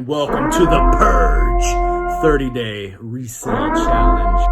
Welcome to the PURGE 30-day resale challenge.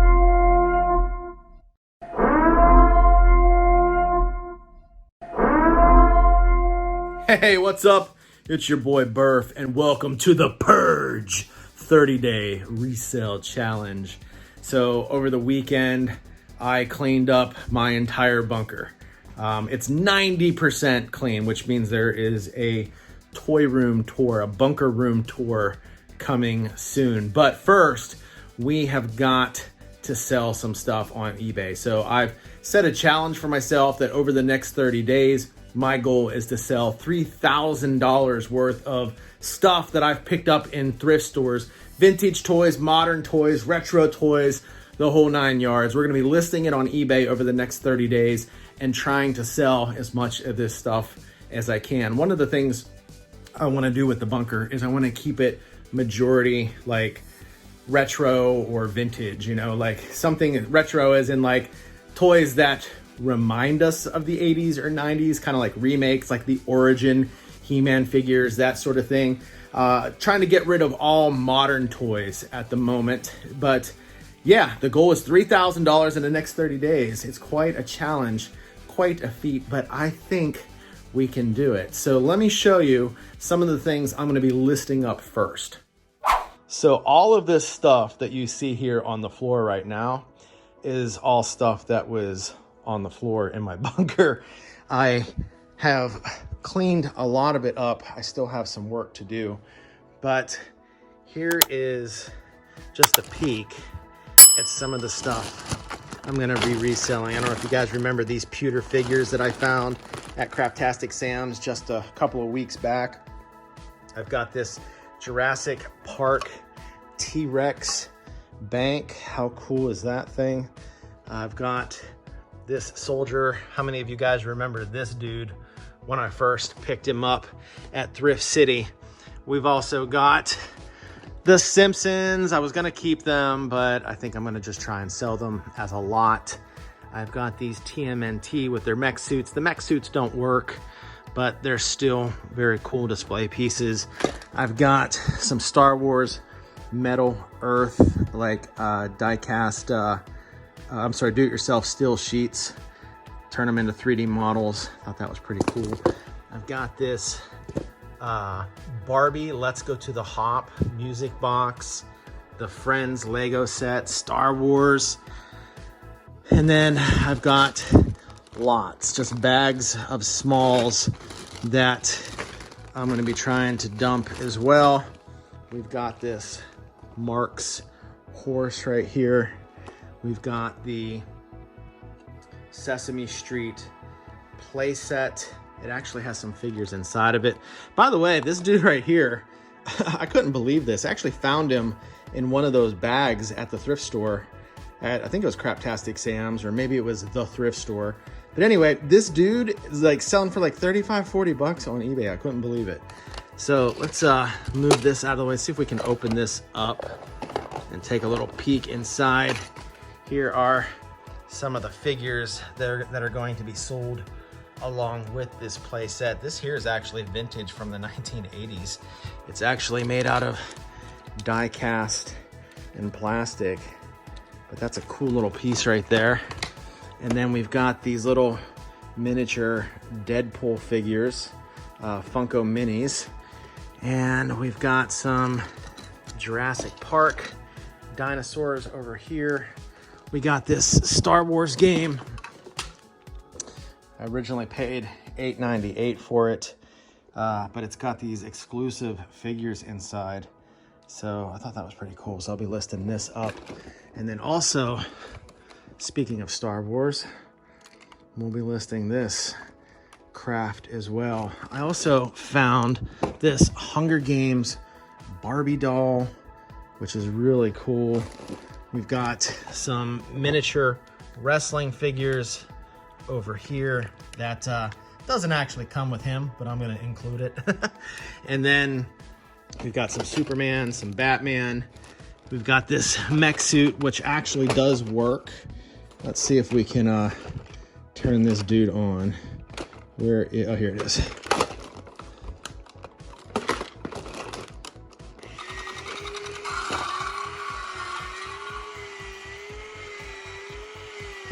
Hey, what's up? It's your boy Burf, and welcome to the PURGE 30-day resale challenge. So over the weekend, I cleaned up my entire bunker. It's 90% clean, which means there is a toy room tour, a bunker room tour coming soon. But first, we have got to sell some stuff on eBay. So I've set a challenge for myself that over the next 30 days, my goal is to sell $3,000 worth of stuff that I've picked up in thrift stores, vintage toys, modern toys, retro toys, the whole 9 yards. We're gonna be listing it on eBay over the next 30 days and trying to sell as much of this stuff as I can. One of the things I want to do with the bunker is I want to keep it majority like retro or vintage, like something retro as in like toys that remind us of the 80s or 90s, kind of like remakes, like the Origin He-Man figures, that sort of thing. Trying to get rid of all modern toys at the moment. But yeah, the goal is $3,000 in the next 30 days. It's quite a challenge, quite a feat, but I think we can do it. So let me show you some of the things I'm going to be listing up first. So all of this stuff that you see here on the floor right now is all stuff that was on the floor in my bunker. I have cleaned a lot of it up. I still have some work to do, but here is just a peek at some of the stuff I'm gonna be reselling. I don't know if you guys remember these pewter figures that I found at Craftastic Sam's just a couple of weeks back. I've got this Jurassic Park T-Rex bank. How cool is that thing? I've got this soldier. How many of you guys remember this dude when I first picked him up at Thrift City? We've also got the Simpsons. I was gonna keep them, but I think I'm gonna just try and sell them as a lot. I've got these TMNT with their mech suits. The mech suits don't work, but they're still very cool display pieces. I've got some Star Wars Metal Earth, like die-cast, do-it-yourself steel sheets. Turn them into 3D models. Thought that was pretty cool. I've got this Barbie Let's Go to the Hop music box, the Friends Lego set, Star Wars, and then I've got lots, just bags of smalls that I'm going to be trying to dump as well. We've got this Mark's horse right here. We've got the Sesame Street playset. It actually has some figures inside of it. By the way, this dude right here, I couldn't believe this. I actually found him in one of those bags at the thrift store at, I think it was Craftastic Sam's, or maybe it was the thrift store. But anyway, this dude is like selling for like 35, 40 bucks on eBay. I couldn't believe it. So let's move this out of the way, see if we can open this up and take a little peek inside. Here are some of the figures that are going to be sold along with this play set. This here is actually vintage from the 1980s. It's actually made out of die cast and plastic, but that's a cool little piece right there. And then we've got these little miniature Deadpool figures, Funko Minis. And we've got some Jurassic Park dinosaurs over here. We got this Star Wars game. I originally paid $8.98 for it, but it's got these exclusive figures inside. So I thought that was pretty cool. So I'll be listing this up. And then also, speaking of Star Wars, we'll be listing this craft as well. I also found this Hunger Games Barbie doll, which is really cool. We've got some miniature wrestling figures over here that doesn't actually come with him, but I'm gonna include it. And then we've got some Superman, some Batman. We've got this mech suit, which actually does work. Let's see if we can turn this dude on. Oh, here it is.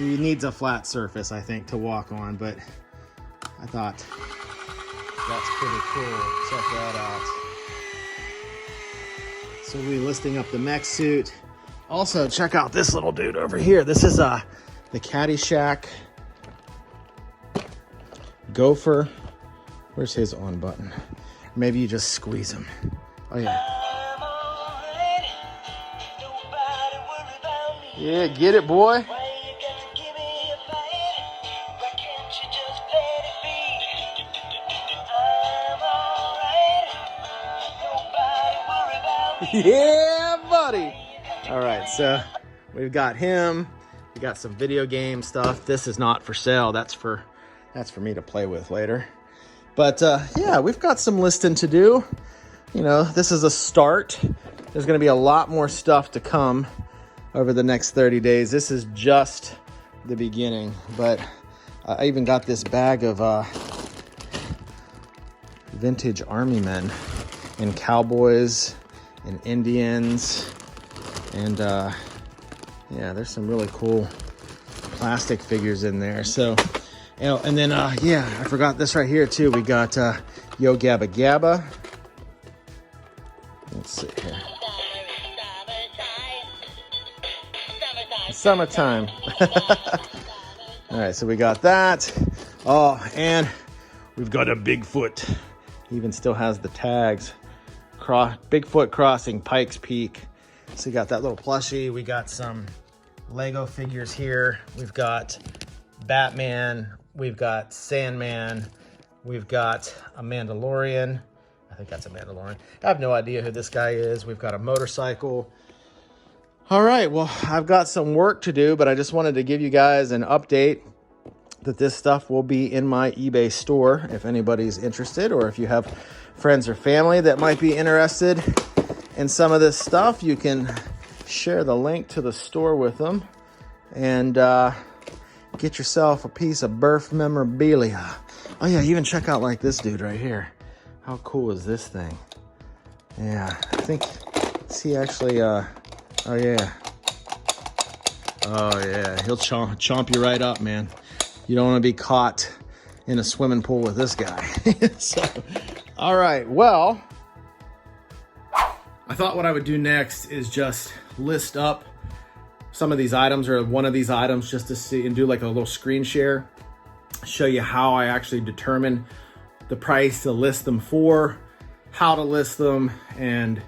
He needs a flat surface, I think, to walk on, but I thought that's pretty cool. Check that out. So we're listing up the mech suit. Also, check out this little dude over here. This is the Caddyshack Gopher. Where's his on button? Maybe you just squeeze him. Oh yeah. Yeah, get it, boy. Yeah, buddy. All right, so we've got him. We got some video game stuff. This is not for sale. That's for me to play with later. But yeah, we've got some listing to do. You know, this is a start. There's going to be a lot more stuff to come over the next 30 days. This is just the beginning. But I even got this bag of vintage army men and cowboys and Indians. And yeah, there's some really cool plastic figures in there. So, you know, and then yeah, I forgot this right here too. We got Yo Gabba Gabba. Let's see here. Summertime. All right, so we got that. Oh, and we've got a Bigfoot. He even still has the tags. Bigfoot Crossing, Pikes Peak. So we got that little plushie. We got some Lego figures here. We've got Batman. We've got Sandman. We've got a Mandalorian. I think that's a Mandalorian. I have no idea who this guy is. We've got a motorcycle. All right, well, I've got some work to do, but I just wanted to give you guys an update that this stuff will be in my eBay store if anybody's interested, or if you have friends or family that might be interested in some of this stuff, you can share the link to the store with them and get yourself a piece of birth memorabilia. Oh yeah, even check out like this dude right here. How cool is this thing? Yeah, I think, is he actually, oh yeah. Oh yeah, he'll chomp you right up, man. You don't want to be caught in a swimming pool with this guy. So, all right, well, I thought what I would do next is just list up some of these items, or one of these items, just to see and do like a little screen share, show you how I actually determine the price to list them for, how to list them, and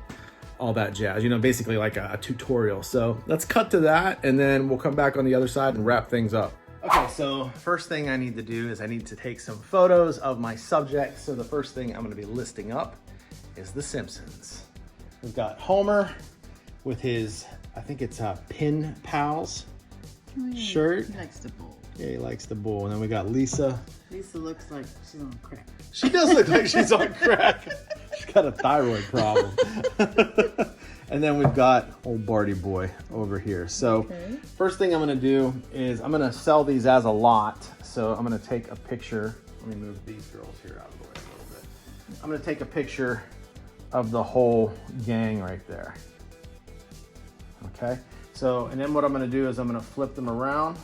all that jazz, you know, basically like a tutorial. So let's cut to that, and then we'll come back on the other side and wrap things up. Okay, so first thing I need to do is I need to take some photos of my subjects. So the first thing I'm gonna be listing up is The Simpsons. We've got Homer with his, I think it's a Pin Pals shirt. He likes the bull. Yeah, he likes the bull. And then we got Lisa. Lisa looks like she's on crack. She does look like she's on crack. She's got a thyroid problem. And then we've got old Barty boy over here. So first thing I'm gonna do is I'm gonna sell these as a lot. So I'm gonna take a picture. Let me move these girls here out of the way a little bit. I'm gonna take a picture of the whole gang right there. Okay, so, and then what I'm gonna do is I'm gonna flip them around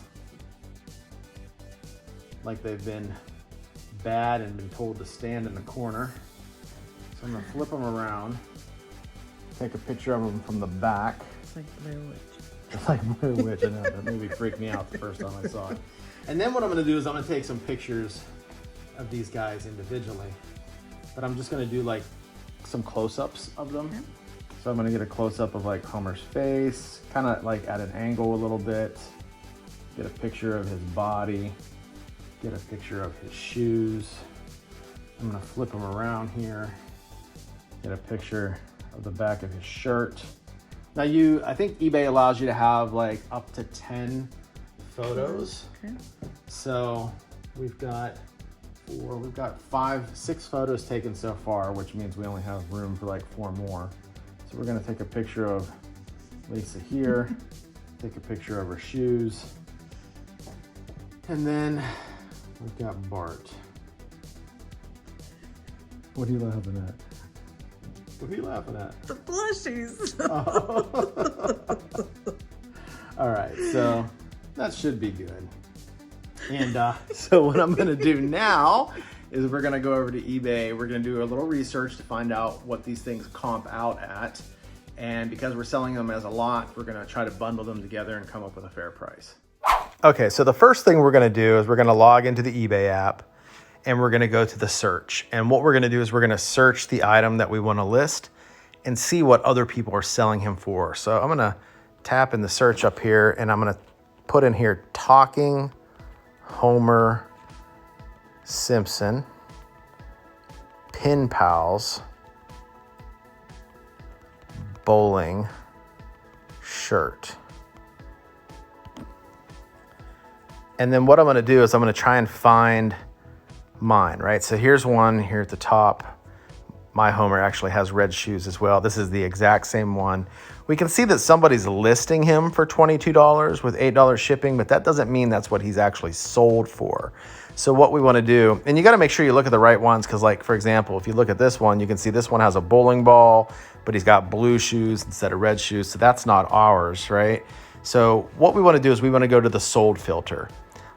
like they've been bad and been told to stand in the corner. So I'm gonna flip them around, take a picture of them from the back. It's like Blair Witch. It's like Blair Witch. I know, that movie freaked me out the first time I saw it. And then what I'm gonna do is I'm gonna take some pictures of these guys individually, but I'm just gonna do like some close-ups of them. Okay. So I'm gonna get a close-up of like Homer's face, kind of like at an angle a little bit, get a picture of his body, get a picture of his shoes. I'm gonna flip him around here, get a picture of the back of his shirt. Now I think eBay allows you to have like up to 10 photos. Okay. So we've got 6 photos taken so far, which means we only have room for like 4 more. So we're gonna take a picture of Lisa here, take a picture of her shoes, and then we've got Bart. What are you laughing at? What are you laughing at? The plushies. Oh. All right, so That should be good. And so what I'm gonna do now is we're gonna go over to eBay. We're gonna do a little research to find out what these things comp out at. And because we're selling them as a lot, we're gonna try to bundle them together and come up with a fair price. Okay, so the first thing we're gonna do is we're gonna log into the eBay app and we're gonna go to the search. And what we're gonna do is we're gonna search the item that we wanna list and see what other people are selling him for. So I'm gonna tap in the search up here and I'm gonna put in here Talking Homer Simpson Pin Pals Bowling shirt. And then what I'm gonna do is I'm gonna try and find mine, right? So here's one here at the top. My Homer actually has red shoes as well. This is the exact same one. We can see that somebody's listing him for $22 with $8 shipping, but that doesn't mean that's what he's actually sold for. So what we wanna do, and you gotta make sure you look at the right ones, because like, for example, if you look at this one, you can see this one has a bowling ball, but he's got blue shoes instead of red shoes, so that's not ours, right? So what we wanna do is we wanna go to the sold filter.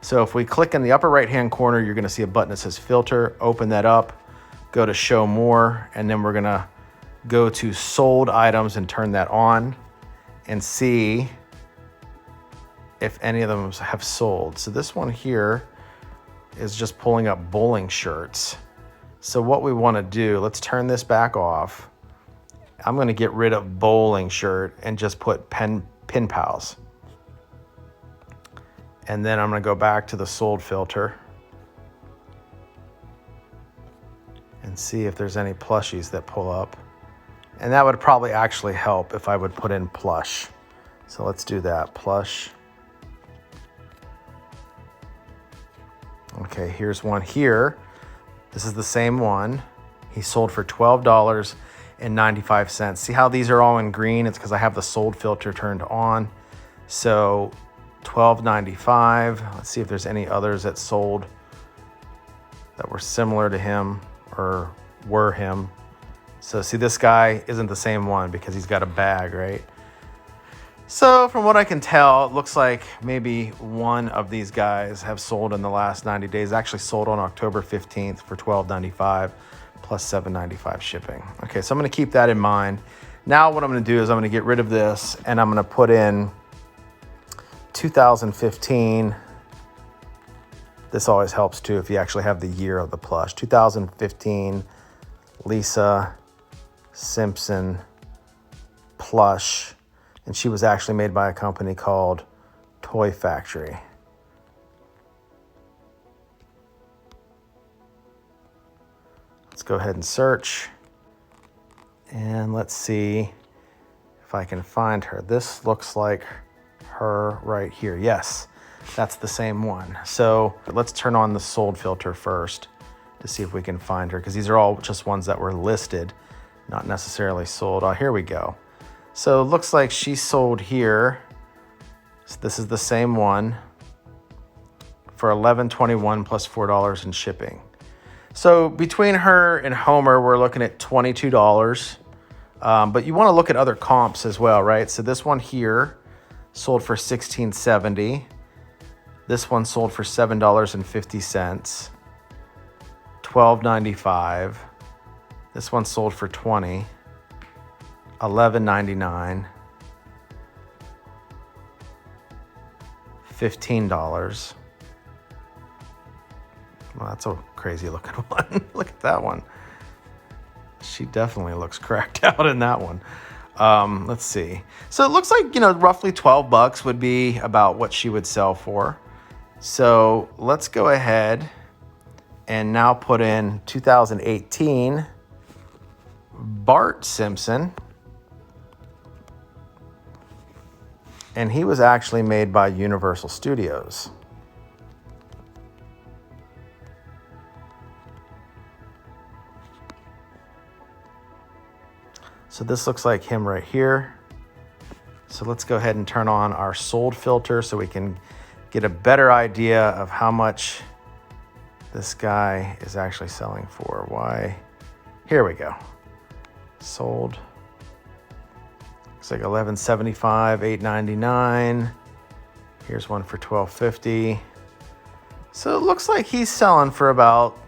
So if we click in the upper right-hand corner, you're gonna see a button that says filter, open that up, go to show more, and then we're gonna go to sold items and turn that on and see if any of them have sold. So this one here is just pulling up bowling shirts. So what we wanna do, let's turn this back off. I'm gonna get rid of bowling shirt and just put pin pals. And then I'm gonna go back to the sold filter and see if there's any plushies that pull up. And that would probably actually help if I would put in plush. So let's do that, plush. Okay, here's one here. This is the same one. He sold for $12.95. See how these are all in green? It's because I have the sold filter turned on. So $12.95. Let's see if there's any others that sold that were similar to him or were him. So see, this guy isn't the same one because he's got a bag, right? So from what I can tell, it looks like maybe one of these guys have sold in the last 90 days. Actually sold on October 15th for $12.95 plus $7.95 shipping. Okay, so I'm gonna keep that in mind. Now what I'm gonna do is I'm gonna get rid of this and I'm gonna put in 2015. This always helps too if you actually have the year of the plush. 2015 Lisa Simpson plush, and she was actually made by a company called Toy Factory. Let's go ahead and search, and let's see if I can find her. This looks like her right here. Yes, that's the same one. So let's turn on the sold filter first to see if we can find her, because these are all just ones that were listed, not necessarily sold. Oh, here we go. So it looks like she sold here. So this is the same one for $11.21 plus $4 in shipping. So between her and Homer, we're looking at $22. But you want to look at other comps as well, right? So this one here sold for $16.70. This one sold for $7.50. $12.95. This one sold for $20. $11.99. $15. Well, that's a crazy looking one. Look at that one. She definitely looks cracked out in that one. Let's see. So it looks like, roughly $12 would be about what she would sell for. So let's go ahead and now put in 2018 Bart Simpson. And he was actually made by Universal Studios. So this looks like him right here. So let's go ahead and turn on our sold filter so we can get a better idea of how much this guy is actually selling for. Why? Here we go. Sold. Looks like $11.75, $8.99, Here's one for $12.50. So it looks like he's selling for about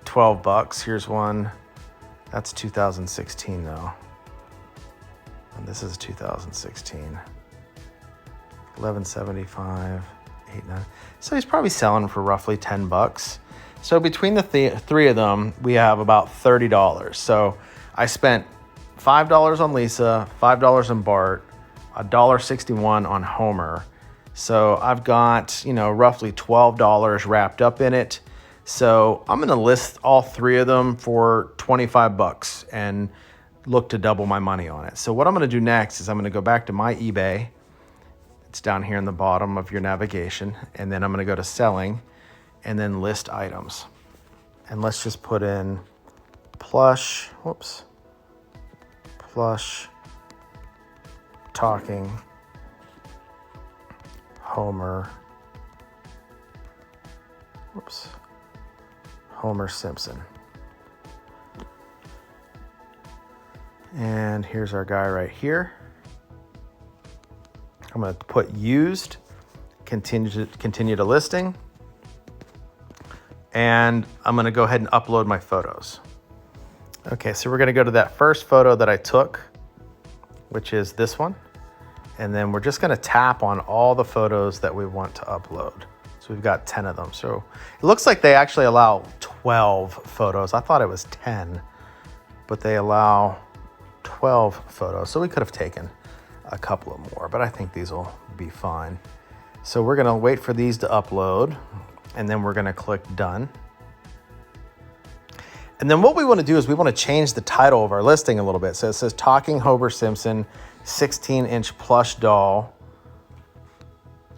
12 bucks. Here's one. That's 2016 though. And this is 2016. 1175, 89. So he's probably selling for roughly 10 bucks. So between the three of them, we have about $30. So I spent $5 on Lisa, $5 on Bart, $1.61 on Homer. So I've got, roughly $12 wrapped up in it. So I'm going to list all three of them for 25 bucks and look to double my money on it. So what I'm going to do next is I'm going to go back to my eBay. It's down here in the bottom of your navigation. And then I'm going to go to selling and then list items. And let's just put in plush talking Homer Simpson. And here's our guy right here. I'm going to put used, continue to listing. And I'm going to go ahead and upload my photos. Okay, so we're going to go to that first photo that I took, which is this one. And then we're just going to tap on all the photos that we want to upload. So we've got 10 of them. So it looks like they actually allow 12 photos. I thought it was 10, but they allow 12 photos. So we could have taken a couple of more, but I think these will be fine. So we're going to wait for these to upload, and then we're going to click done. And then what we want to do is we want to change the title of our listing a little bit. So it says Talking Homer Simpson 16-inch plush doll.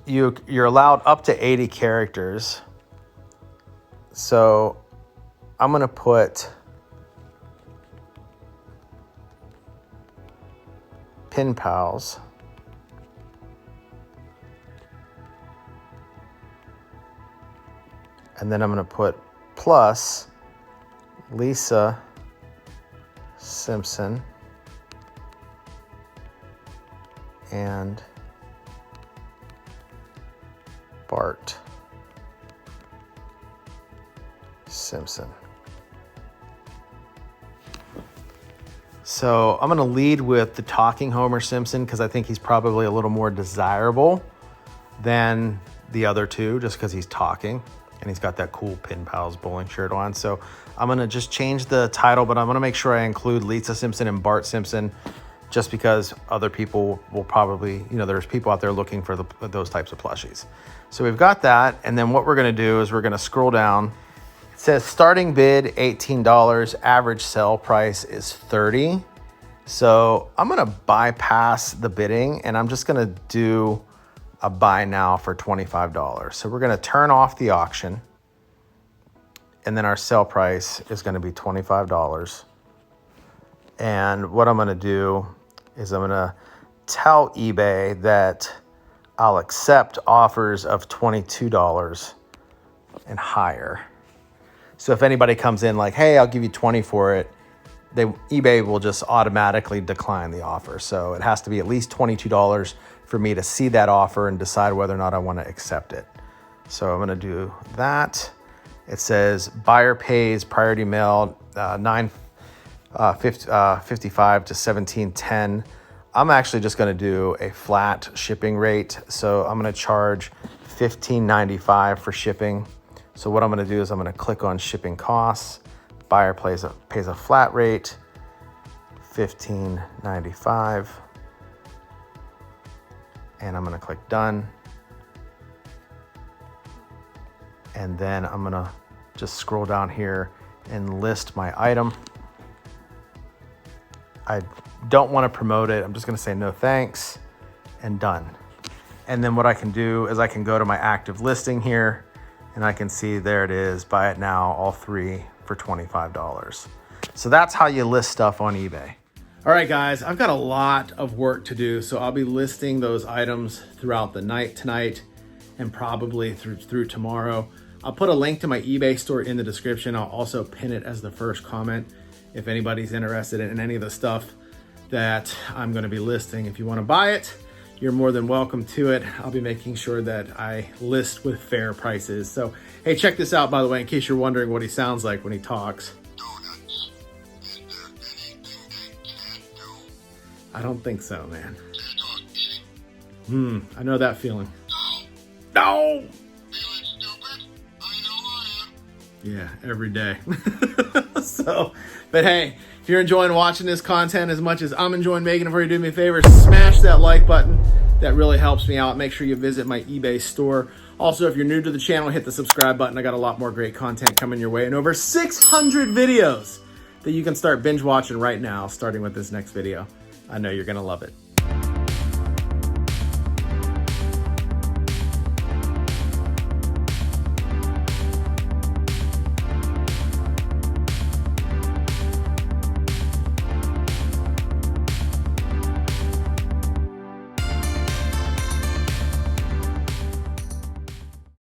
You're allowed up to 80 characters. So I'm going to put Pin Pals. And then I'm going to put plus Lisa Simpson and Bart Simpson. So I'm going to lead with the Talking Homer Simpson because I think he's probably a little more desirable than the other two just because he's talking and he's got that cool Pin Pals bowling shirt on. So I'm going to just change the title, but I'm going to make sure I include Lisa Simpson and Bart Simpson just because other people will probably, there's people out there looking for those types of plushies. So we've got that. And then what we're going to do is we're going to scroll down. It says starting bid $18, average sell price is $30. So I'm going to bypass the bidding and I'm just going to do a buy now for $25. So we're going to turn off the auction and then our sell price is going to be $25. And what I'm going to do is I'm going to tell eBay that I'll accept offers of $22 and higher. So if anybody comes in like, hey, I'll give you 20 for it, eBay will just automatically decline the offer. So it has to be at least $22 for me to see that offer and decide whether or not I want to accept it. So I'm going to do that. It says buyer pays priority mail 9:55 to 17:10. I'm actually just going to do a flat shipping rate. So I'm going to charge $15.95 for shipping. So what I'm going to do is I'm going to click on shipping costs. Buyer pays a flat rate, $15.95. And I'm going to click done. And then I'm going to just scroll down here and list my item. I don't want to promote it. I'm just going to say no thanks and done. And then what I can do is I can go to my active listing here and I can see there it is, buy it now, all three for $25. So that's how you list stuff on eBay. All right, guys, I've got a lot of work to do. So I'll be listing those items throughout the night tonight and probably through tomorrow. I'll put a link to my eBay store in the description. I'll also pin it as the first comment if anybody's interested in any of the stuff that I'm going to be listing. If you want to buy it, you're more than welcome to it. I'll be making sure that I list with fair prices. So, hey, check this out, by the way, in case you're wondering what he sounds like when he talks. Donuts. Is there anything they can't do? I don't think so, man. Start eating. I know that feeling. No. No! Feeling stupid? I know I am. Yeah, every day. So, but hey, if you're enjoying watching this content as much as I'm enjoying making it for you, do me a favor, smash that like button. That really helps me out. Make sure you visit my eBay store. Also, if you're new to the channel, hit the subscribe button. I got a lot more great content coming your way and over 600 videos that you can start binge watching right now, starting with this next video. I know you're going to love it.